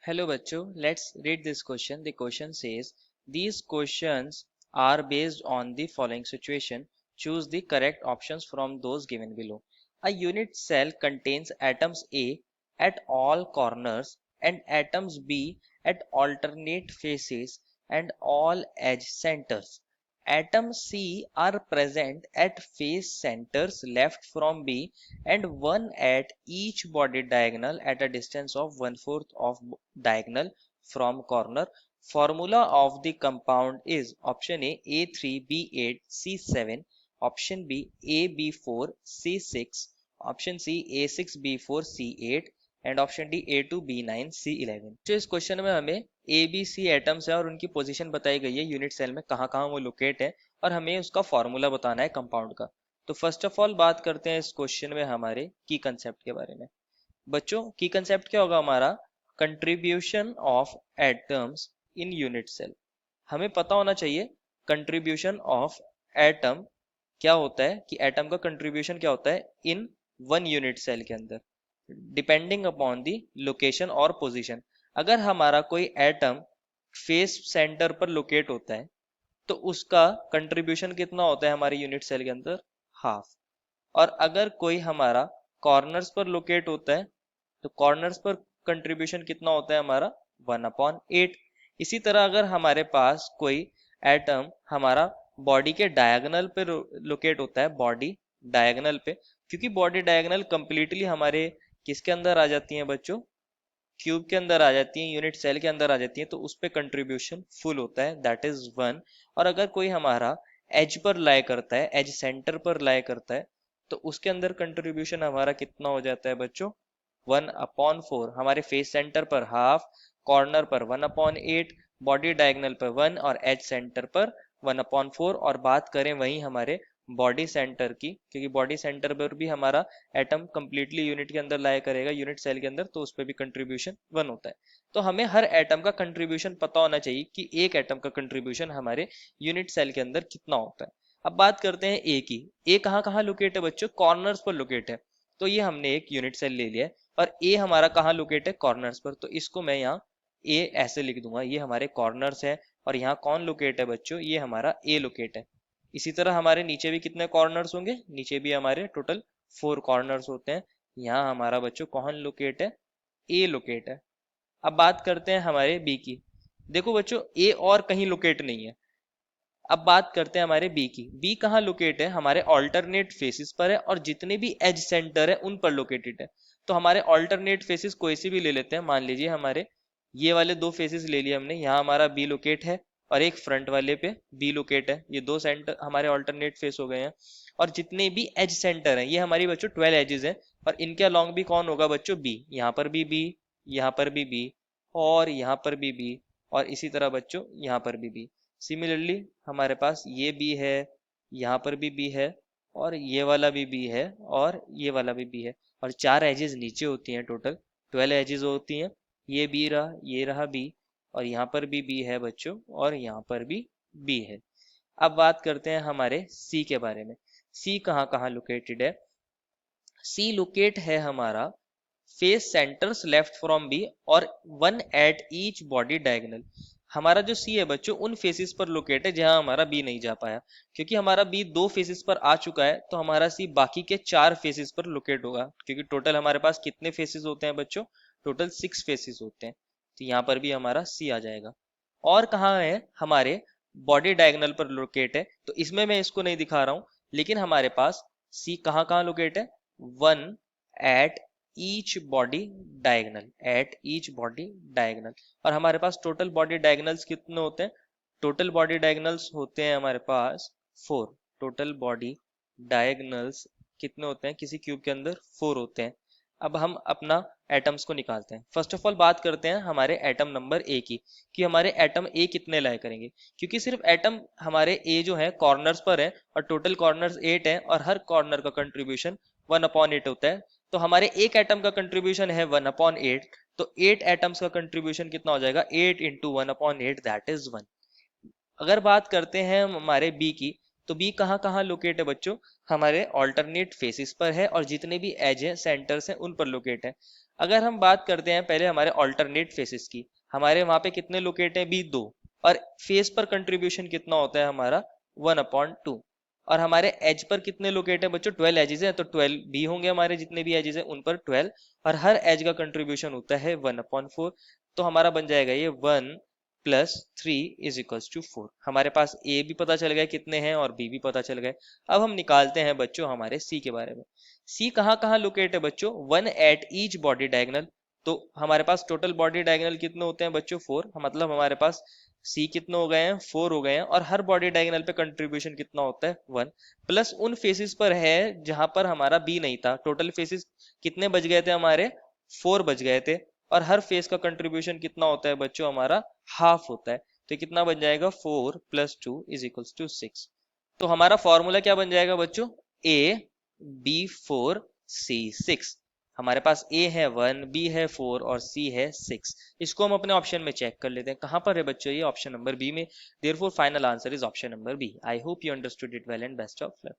Hello बच्चों, let's read this question. The question says, these questions are based on the following situation. Choose the correct options from those given below. A unit cell contains atoms A at all corners and atoms B at alternate faces and all edge centers. Atoms C are present at face centers left from B and one at each body diagonal at a distance of 1/4 of diagonal from corner. Formula of the compound is option A A3B8 C7, option B AB4 C6, option C A6B4 C8 and option D A2B9 C11। तो इस question में हमें A B C atoms है और उनकी position बताई गई है यूनिट सेल में कहाँ कहाँ वो लोकेट है और हमें उसका फॉर्मूला बताना है कंपाउंड का। तो फर्स्ट ऑफ ऑल बात करते हैं इस क्वेश्चन में हमारे की कंसेप्ट के बारे में। बच्चों की कंसेप्ट क्या होगा हमारा? Contribution of atoms in unit cell. हमें पता होना चाहिए कंट्रीब्यूशन ऑफ एटम क्या होता है, कि एटम का कंट्रीब्यूशन क्या होता है इन वन यूनिट सेल के अंदर, डिपेंडिंग अपॉन दी लोकेशन और पोजीशन। अगर हमारा कोई एटम फेस सेंटर पर लोकेट होता है तो उसका कंट्रीब्यूशन कितना होता है हमारे यूनिट सेल के अंदर? हाफ। और अगर कोई हमारा कॉर्नर्स पर लोकेट होता है तो कॉर्नर्स पर कंट्रीब्यूशन कितना होता है हमारा? 1/8। इसी तरह अगर हमारे पास कोई एटम हमारा बॉडी के डायगोनल पे लोकेट होता है, बॉडी डायगोनल पे, क्योंकि बॉडी डायगोनल कंप्लीटली हमारे किसके अंदर आ जाती हैं बच्चों? क्यूब के अंदर आ जाती है, यूनिट सेल के अंदर आ जाती है, तो उस पे कंट्रीब्यूशन फुल होता है, दैट इज 1। और अगर कोई हमारा एज पर लाई करता है, एज सेंटर पर लाई करता है, तो उसके अंदर कंट्रीब्यूशन हमारा कितना हो जाता है बच्चों? 1/4। हमारे फेस सेंटर पर हाफ, कॉर्नर पर 1/8, बॉडी डायगोनल पर 1 और एज सेंटर पर 1/4। और बात करें वहीं हमारे बॉडी सेंटर की, क्योंकि बॉडी सेंटर पर भी हमारा एटम कंप्लीटली यूनिट के अंदर लाया करेगा, यूनिट सेल के अंदर, तो उस पर भी कंट्रीब्यूशन 1 होता है। तो हमें हर एटम का कंट्रीब्यूशन पता होना चाहिए कि एक एटम का कंट्रीब्यूशन हमारे यूनिट सेल के अंदर कितना होता है। अब बात करते हैं ए की। ए कहाँ कहाँ लोकेट है बच्चों? कॉर्नर्स पर लोकेट है। तो ये हमने एक यूनिट सेल ले लिया है और ए हमारा कहाँ लोकेट है? कॉर्नर्स पर। तो इसको मैं यहाँ ए ऐसे लिख दूंगा, ये हमारे कॉर्नर्स है। और यहाँ कौन लोकेट है बच्चों? ये हमारा ए लोकेट है। इसी तरह हमारे नीचे भी कितने कॉर्नर्स होंगे? नीचे भी हमारे टोटल 4 कॉर्नर्स होते हैं। यहाँ हमारा बच्चों कौन लोकेट है? ए लोकेट है। अब बात करते हैं हमारे बी की। देखो बच्चों, ए और कहीं लोकेट नहीं है। अब बात करते हैं हमारे बी की। बी कहाँ लोकेट है? हमारे ऑल्टरनेट फेसिस पर है और जितने भी एज सेंटर है उन पर लोकेटेड है। तो हमारे ऑल्टरनेट फेसिस कोई सी भी ले लेते हैं। मान लीजिए हमारे ये वाले दो फेसिस ले लिए हमने, यहाँ हमारा बी लोकेट है और एक फ्रंट वाले पे बी लोकेट है। ये दो सेंटर हमारे ऑल्टरनेट फेस हो गए हैं। और जितने भी एज सेंटर हैं, ये हमारी बच्चों 12 एजेस हैं और इनके अलॉन्ग भी कौन होगा बच्चों? बी। यहाँ पर भी बी, यहाँ पर भी बी, और यहाँ पर भी बी, और इसी तरह बच्चों यहाँ पर भी बी। सिमिलरली हमारे पास ये बी है, यहाँ पर भी बी है, और ये वाला भी बी है, और ये वाला भी बी है। और 4 एजेस नीचे होती हैं, टोटल 12 एजेस होती हैं। ये बी रहा, ये रहा बी, और यहाँ पर भी बी है बच्चों, और यहाँ पर भी बी है। अब बात करते हैं हमारे सी के बारे में। सी कहाँ कहाँ लोकेटेड है? सी लोकेट है हमारा face centres left from B और 1 एट ईच बॉडी डायगोनल। हमारा जो सी है बच्चों उन फेसिस पर लोकेट है जहां हमारा बी नहीं जा पाया। क्योंकि हमारा बी 2 फेसिस पर आ चुका है तो हमारा सी बाकी के 4 फेसिस पर लोकेट होगा। क्योंकि टोटल हमारे पास कितने फेसिस होते हैं बच्चों? टोटल 6 फेसिस होते हैं। तो यहाँ पर भी हमारा सी आ जाएगा। और कहाँ है? हमारे बॉडी डायगोनल पर लोकेट है, तो इसमें मैं इसको नहीं दिखा रहा हूं, लेकिन हमारे पास सी कहाँ कहाँ लोकेट है? 1 at each body diagonal, at each body diagonal. और हमारे पास टोटल बॉडी डायगोनल्स कितने होते हैं? टोटल बॉडी डायगोनल्स होते हैं हमारे पास 4। टोटल बॉडी डायगोनल्स कितने होते हैं किसी क्यूब के अंदर? 4 होते हैं। अब हम अपना एटम्स को निकालते हैं। फर्स्ट ऑफ ऑल बात करते हैं हमारे एटम नंबर ए की, कि हमारे एटम ए कितने लाया करेंगे। क्योंकि सिर्फ एटम हमारे ए जो है कॉर्नर्स पर है और टोटल कॉर्नर्स 8 है और हर कॉर्नर का कंट्रीब्यूशन 1/8 होता है। तो हमारे एक एटम का कंट्रीब्यूशन है 1/8, तो 8 एटम्स का कंट्रीब्यूशन कितना हो जाएगा? 8 इंटू 1/8, दैट इज 1। अगर बात करते हैं हमारे बी की, तो बी कहाँ कहाँ लोकेट है बच्चों? हमारे ऑल्टरनेट फेसिस पर है और जितने भी एज है सेंटर्स हैं उन पर लोकेट है। अगर हम बात करते हैं पहले हमारे ऑल्टरनेट फेसेस की, हमारे वहां पे कितने लोकेट है, बी 2, और फेस पर कंट्रीब्यूशन कितना होता है हमारा 1/2, और हमारे एज पर कितने लोकेट है बच्चों, 12 एजेस है, तो 12 बी होंगे हमारे जितने भी एजेस है उन पर 12, और हर एज का कंट्रीब्यूशन होता है 1/4, तो हमारा बन जाएगा ये 1+3 = 4। हमारे पास ए भी पता चल गया कितने हैं और बी भी पता चल गए। अब हम निकालते हैं बच्चों हमारे सी के बारे में। सी कहाँ कहाँ लोकेट है बच्चों, 1 एट ईच बॉडी डायगोनल, तो हमारे पास टोटल बॉडी डायगोनल कितने होते हैं बच्चों 4, मतलब हमारे पास सी कितने हो गए हैं 4 हो गए हैं, और हर बॉडी डायगोनल पे कंट्रीब्यूशन कितना होता है 1, प्लस उन फेसिस पर है जहां पर हमारा बी नहीं था, टोटल फेसिस कितने बच गए थे हमारे 4 बच गए थे, और हर फेस का कंट्रीब्यूशन कितना होता है बच्चों हमारा हाफ होता है, तो कितना बन जाएगा 4+2 = 6। तो हमारा फॉर्मूला क्या बन जाएगा बच्चों, A B4C6। हमारे पास ए है 1, बी है 4 और सी है 6। इसको हम अपने ऑप्शन में चेक कर लेते हैं, कहां पर है बच्चों, ये ऑप्शन नंबर बी में। Therefore final answer is option number B. I hope you understood it well and best of luck.